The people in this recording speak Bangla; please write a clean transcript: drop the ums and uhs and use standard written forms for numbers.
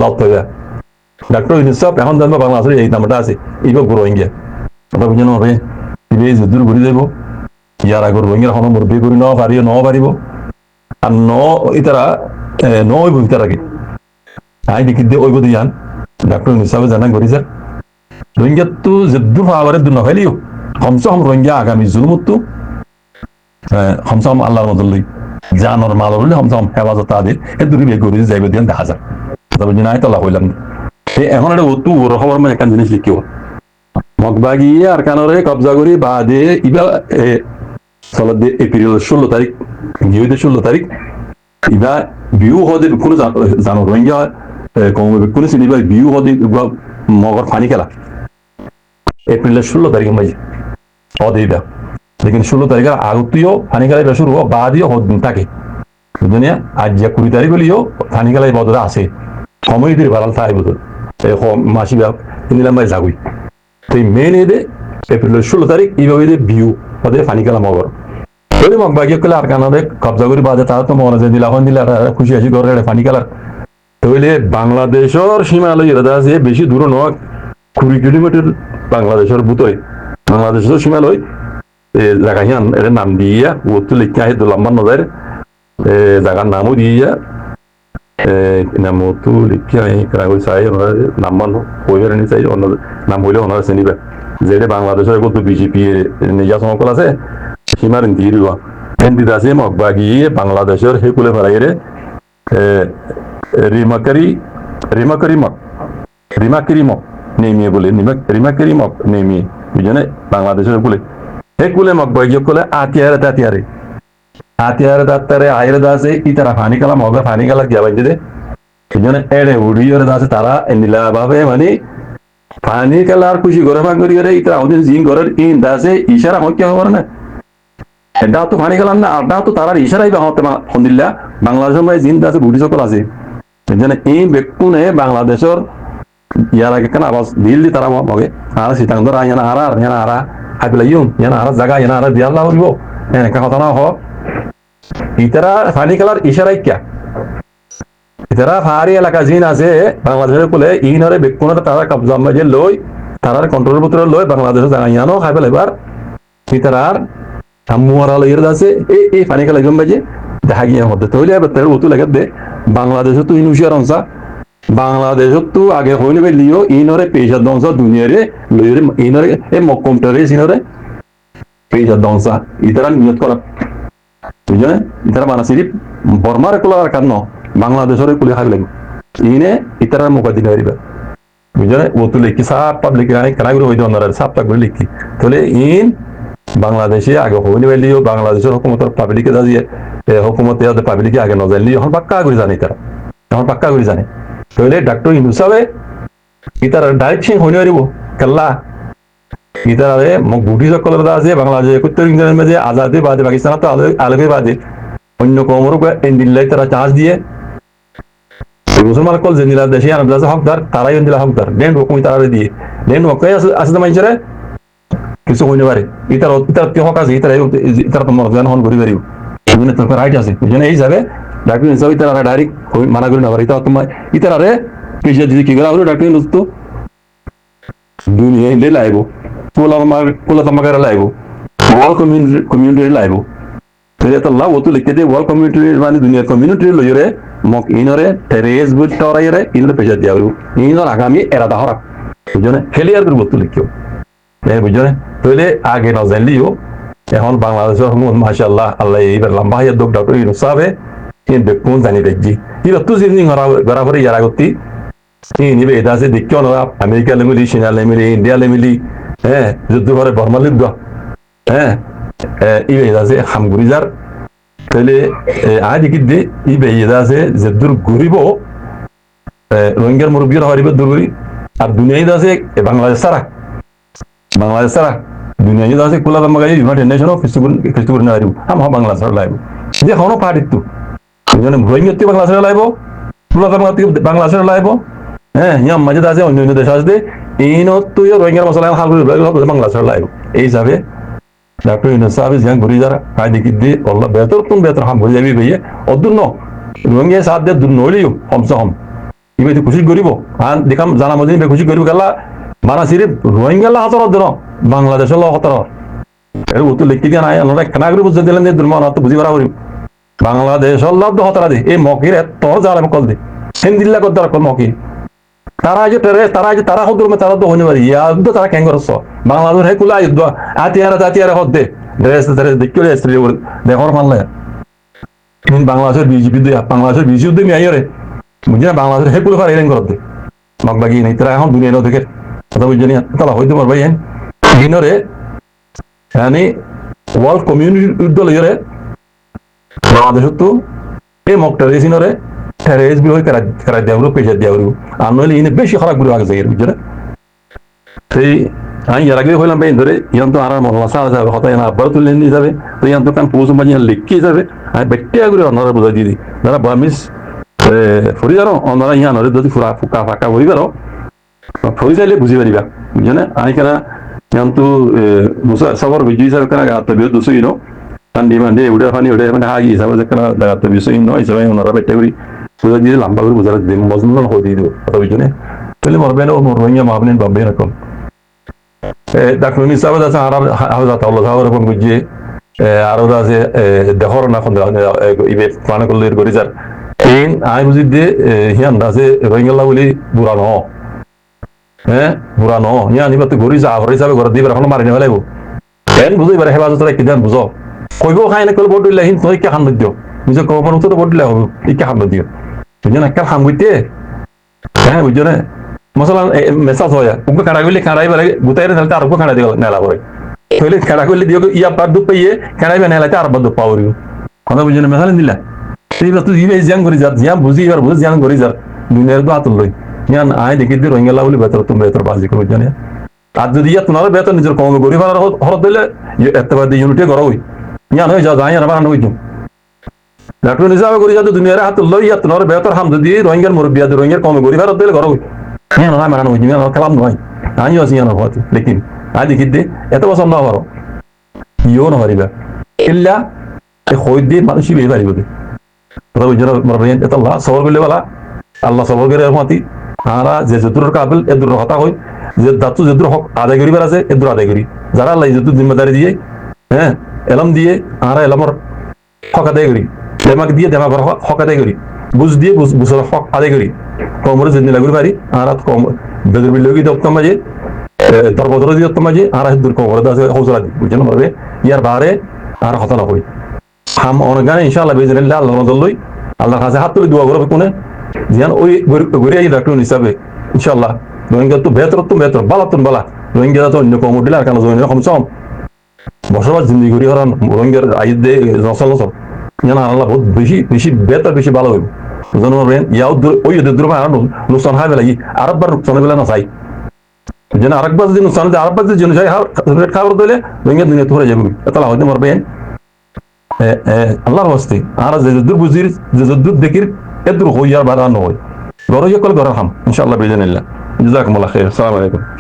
লপ্ত হয়ে ডাক্তার ইউনুস সাহেব এখন জানবো বাংলাদেশের এই নামটা আছে এইবার রোহিঙ্গা ওটা বুঝেন হবে এই যুদ্ধ ঘুরি যাব ইয়ার আগর রোহিঙ্গার কোনো মুরব্বী করে নেওয়া পারিব নও পারিব আর ইতারা নয় ইতারাকে আই দেখি দিয়ে ওইব দিয়ান ডাক্তার ইউনুস সাহেব জানা করেছে রোহিঙ্গা তো যুদ্ধ পাওয়ারে দু নখাইলিও কমসে কম রোহিঙ্গা আগামী জুলুমতো কমসে কম আল্লাহর মদল্লি জানর মাল হলে কমসে কম হেফাজত তাদের এ দূরে বের করে যাইবে দিয়ান দেখা যায় তবে নাই তলা হইলাম এখন একটা অতু ওর খবর মানে একটা জিনিস লিখিও মগবাগি আর কানরে কবজা করি বাদে ইবা চলত এপ্রিল 16 তারিখ গিয়ে 16 তারিখ ইবা বিউ হদে কোনো জানো রোহিঙ্গা কোনো চিনিবা বিউ হদে মগর ফানি খেলা এপ্রিলের 16 তারিখ মাঝে হদে ইবা লেকিন 16 তারিখের আগতিও ফানি খেলা শুরু হওয়া বাদিও হদ থাকে বুঝলেন আজ যে 20 তারিখ হলেও ফানি খেলায় বদরা আছে সময় দিয়ে বাড়াল তাই বদল মাসি ব্যাপ নিলাম ভাই যাবই তো মেন এদে এপ্রিলের 16 তারিখ এইভাবে বিউ ওদের ফানি খেলা মগর ওই মগবাগি করলে আর কানাদের কবজা করে বাদে তারা তো মনে যায় দিলা দিলে খুশি আসি করে ফানি খেলার তাহলে বাংলাদেশের সীমালয় এরা আছে বেশি দূর নয় 20 কিলোমিটার বাংলাদেশের বুতই বাংলাদেশের সীমালয় জায়গা হিয়ান এর নাম দিয়া ও তো লিখে আহে লম্বা নজর জায়গার নামও দিয়া নাম তো লিখে আহে কাগজ চাই নাম্বার হইবে নি চাই অন্য নাম হইলে ওনারা চিনিবে যেটা বাংলাদেশের কত বিজেপি নিজা সমকল আছে সীমার ইন্দিরিবা হিন্দিতে আছে মগবাগি বাংলাদেশের হেকুলে ফেরাইরে রিমাকারি মক নেমিয়ে বলে রিমাকারি মক নেমিয়ে বুঝনে বাংলাদেশের বলে হেকুলে মগবাগি কলে আতিয়ারে দাত্তারে আইরে দাসে ইতারা ফানি কালা মগা ফানি কালা গিয়া বাইন্দে দে বুঝনে এড়ে উড়িয়রে দাসে তারা এনিলা ভাবে মানে ফানি কালার খুশি করে ভাঙরি করে ইতারা ওদিন জিন করে ইন দাসে ইশারা হক কি হবে না এটা তো ফানি কালাম না আডা তো তারার ইশারাই বা হতে আলহামদুলিল্লাহ বাংলাদেশের মধ্যে জিন দাসে বুড়ি সকল আছে বুঝনে এই ব্যক্তিনে বাংলাদেশের ইয়ার আগে কেন আওয়াজ দিল্লি তারা মগে আর সিতাঙ্গর আয়ানা আরা হাবিলা ইউন ইয়ানা আরা জায়গা ইয়ানা আরা দিয়াল্লাহ হইব একা কথা না হ ইতারা ফানি কালার ইশারাই কিয়া ইতারা ফারি এলাকা জিন আছে বাংলাদেশের কোলে ইনরে বেকুনরে তারা কবজা মাঝে লই তারার কন্ট্রোলের ভিতরে লই বাংলাদেশের জায়গা ইয়ানো খাইবে এবার ইতারার সামুয়ারা লইর আছে এই ফানি কালা গম বাজে দেখা গিয়া হতে তইলে এবার তের উতু লাগে দে বাংলাদেশে তো ইনুশিয়ার অংশা বাংলাদেশত তো আগে হইনে বে লিও ইনরে পেশা দংশ দুনিয়ারে লইরে ইনরে এ মকমটারে সিনরে পেশা দংশ ইতারা নিয়ত করা বুঝলে ইতারা মানাসিরি বর্মার কোলার কান্ন বাংলাদেশের কুলি হার লাগবে ইনে ইতারা মুকাদ্দিমা করিবে বুঝলে ও তো লিখি সাপ পাবলিক আই কানাগুলো হইতো না সাপ তাক বলে লিখি তাহলে ইন বাংলাদেশে আগে হইনি বেলিও বাংলাদেশের হুকুমতের পাবলিকে দাঁড়িয়ে হুকুমতে পাবলিকে আগে নজাইলি এখন পাক্কা করে জানে তারা এখন পাক্কা করে জানে তাহলে ডাক্তার ইউনুস সাহেব ইতারা ডাইরেক্ট সিং হইনি পারিব কেল্লা ইতারে মোক বুটি সকলের আছে বাংলাদেশ 71 ইংরেজির মধ্যে আজাদি বাদে পাকিস্তান তো আলগে বাদে অন্য কোমর ইন্ডিল্লাই তারা চান্স দিয়ে মুসলমান কল যে নীলা দেশে আর হকদার তারাই ইন্দিলা হকদার দেন হুকুম তারা দিয়ে দেন ওকে আছে মানুষের কিছু হইতে পারে ইতার কি হক আছে ইতারা তোমার জ্ঞান হন করি পারিব এজন্য তোর রাইট আছে এজন্য এই যাবে ডাক্তার হিসাবে ইতারা ডাইরেক্ট মানা করি না পারে ইতা তোমার ইতারে পেশা দিদি কি করা হলো ডাক্তার তো দুনিয়া ইলে লাইব পোলা তোমাকে লাইব ওয়ার্ল্ড কমিউনিটি লাইব তাহলে তো লাভ তো লিখে দে ওয়ার্ল্ড কমিউনিটি মানে দুনিয়ার কমিউনিটি লইরে মক ইনরে টেরেস বুট টরাইরে ইনরে পেশা দিয়া হলো ইনর আগামী এরা দাহরা বুঝনে ফেলিয়ার করব তো লিখিও বুঝলে তাহলে আগে না জানলিও এখন বাংলাদেশের হুকুমত মাশাআল্লাহ আল্লাহ এইবার লম্বা হায়াত দক ডক্টর ইউনুস সাহেব এই বেকুন জানি দেখজি ইবা তো জিনি গরা ভরে ইয়ারা গতি এই নিবে এটা আছে দেখিও না আমেরিকা লেমিলি চীনা লেমিলি ইন্ডিয়া লেমিলি যুদ্ধ করে বর্মা লিখব ইবে এটা আছে হামগুরিজার তাহলে আজ কি দে ইবে এটা আছে যে দূর ঘুরিব রোহিঙ্গার মুরব্বীরা হরিবে দূর আর দুনিয়ায় আছে বাংলাদেশ সারা দুনিয়ায় আছে কোলা মাগাই ইউনাইটেড নেশন ফেস্টিভ্যাল না আইবো আম বাংলাদেশ লাইব যে কোনো পার্টি তো এজন্য রোহিঙ্গা বাংলাদেশ লাইব কোলা বাংলাদেশ লাইব ইয়াম মাঝে আছে অন্য দেশ আছে ইনো তো রোহিঙ্গার মশলা হাল করে বাংলাদেশ লাইব এই যাবে ডাক্তার ইউনুস সাহেব জিয়ান ঘুরি যারা কাই দেখি দে আল্লাহ বেহতর হাম ঘুরি যাবি ভাইয়া অদুর ন রোহিঙ্গা সাথ দে দুর নলিও হমসা হম ইবে খুশি করিব আর দেখাম জানা মধ্যে খুশি করিব গেলা মানা সিরিফ রোহিঙ্গা হাতর দিন বাংলাদেশের হতর এর তো লিখতে দিয়া নাই আমরা কেনা করে বুঝতে দিলেন যে দুর্মান তো বুঝি পারা করিম বাংলাদেশের লাভ হতরা দে এই মকির তোর জাল কল দে সেন দিল্লা কর দরকার মকির তারা যে তারা হদ তারা তো হইতে পারি ইয়াদ তারা কেন করছ বাংলাদেশ হে কুলা যুদ্ধ আতিয়ারা হদ দে ড্রেস দেখতে দেখর মানলে বাংলাদেশের বিজেপি দিয়ে বাংলাদেশের বিজেপি দিয়ে আইরে বুঝি না বাংলাদেশের হে কুলা পারে এরেন করতে মগ বাগি নাই তারা এখন দুনিয়া থেকে কথা বুঝছি না তালা হইতে পারবে হ্যাঁ দিনরে yani ওয়ার্ল্ড কমিউনিটি দল ইরে বাংলাদেশ তো এই মকটা রেসিনরে টেররিস্ট বি হই করা দেওয়া পেশা দেওয়া আর নইলে ইনে বেশি খারাপ করে আগে যাই বুঝলে সেই আমি এর আগে হইলাম ভাই ধরে ইয়ান তো আর মহল্লা সারা যাবে হতাই না আবার তুলে নিয়ে যাবে তো ইয়ান তো কান পৌঁছ মাঝে লিখে যাবে আমি বেটে আগে অন্যরা বুঝাই দিই যারা বামিস ফরি জানো অন্যরা ইয়ান হরে যদি ফুরা ফুকা ফাঁকা হই পারো ফরি চাইলে বুঝি পারিবা বুঝলে আমি কেনা yantu sabar biji sa kana ga tabiyo dusu ino andi mande udah fani udah mande hagi sabar kana da tabiyo so ino isa ino rabe teori so di lamba guru buzara de mazmun ho di do to bijune pele morbeno morwanya mabnen bambe na kom daklo ni sabar da arab hawza ta allah sabar kon biji aro da se dehor na kon da ibe fana kolir gorizar in ai buzide hian da se roingala boli burano হ্যাঁ পুরানো ইয়া নিবা তো গরি যা হরে যাবে ঘর দিবে এখন মারি নেবে লাগবো কেন বুঝই পারে হেফাজত রাখি দেন বুঝো কইব খাই না কইল বড় দিলে হিন তুই কে খান দিও নিজে কবর উত্তর বড় দিলে হবে ই কে খান দিও বুঝছেন একটা খাম হইতে হ্যাঁ বুঝছো না মশলা মেসাজ হয় উগো কাড়া গলি কাড়াই বলে গুতাইরে তাহলে আর উগো কাড়া দিও নেলা পড়ে কইলে কাড়া গলি দিও ইয়া পার দু পাইয়ে কাড়াই নেলা তে আর বদ পাওরি কথা বুঝছো না মেসাল দিলা সেই তো ইবে জিয়ান করি যা জিয়ান বুঝি আর বুঝ জিয়ান করি যা দুনিয়ার তো আতুল লই ইয়ান আয় দেখি দি রোহিঙ্গা বলে বেতর তুমি বেতর বাজি করে জানে আর যদি ইয়া তোমার বেতর নিজের কম গরিব আর হরত দিলে এতবাদ ইউনিটি করো ইয়ান হয়ে যাও যাই আর বানানো হইতো ডাক্তার নিজাবে করি যাতে দুনিয়ার হাত লই ইয়া তোমার বেতর হাম যদি রোহিঙ্গার মুরব্বিয়া রোহিঙ্গার কম গরিব আর দিলে করো ইয়ান না মানানো হইতো ইয়ান কালাম নয় আই আছে ইয়ান হত লেকিন আয় দেখি দি এত বছর না পারো ইও না পারিবা ইল্লা এ হই দি মানুষই বেই পারিব দে কথা বুঝরা মরবেন এত আল্লাহ সবর করলে bala আল্লাহ সবর করে রহমতি আরা যে যদুর কাবিল এদুর হতা হই যে দাতু যদুর হক আদায় করিবার আছে এদুর আদায় করি যারা আল্লাহ যদুর জিম্মেদারি দিয়ে হ্যাঁ এলম দিয়ে আরা এলমর হক আদায় করি দেমাক দিয়ে দেমাকর হক আদায় করি বুঝ দিয়ে বুঝর হক আদায় করি কমরে জিন্দি লাগরি পারি আরা কম বেদর বিলগি দপ্তর মাঝে দরবদর দি দপ্তর মাঝে আরা দূর কমরে দাসে হৌসলা দি বুঝছেন মরবে ইয়ার বারে আর হতা না করি হাম অনগানে ইনশাআল্লাহ বেজরিল্লাহ আল্লাহ মদল্লই আল্লাহর কাছে হাত তুলে দোয়া করবে কোনে জিয়ান ওই গরিয়া ডাক্তার হিসাবে ইনশাআল্লাহ রোহিঙ্গা তো বেতর বালা রোহিঙ্গা তো অন্য কম উঠিলে আর কেন জমিন কম সম বসবাস জিন্দি করি হরান রোহিঙ্গার আই দে নসল নসল জানা আল্লাহ বহুত বেশি বেতর বেশি ভালো হইব জনমেন ইয়াও ওই দুর্বা আর নুকসান হয় বেলা আরেকবার নুকসান বেলা না চাই যেন আরেকবার যদি নুকসান আরেকবার যদি জন যায় রেট খাবার দিলে রোহিঙ্গা দুনিয়া ধরে যাবে এতলা হইতে মরবেন আল্লাহর ওয়াস্তে আর যে বুঝির যে দেখির এদুর হইয়ার বাড়ানো হয় গরজ কল গরহাম ইনশাআল্লাহ বিজনিল্লাহ জাযাকুমুল্লাহ খাইর আসসালামু আলাইকুম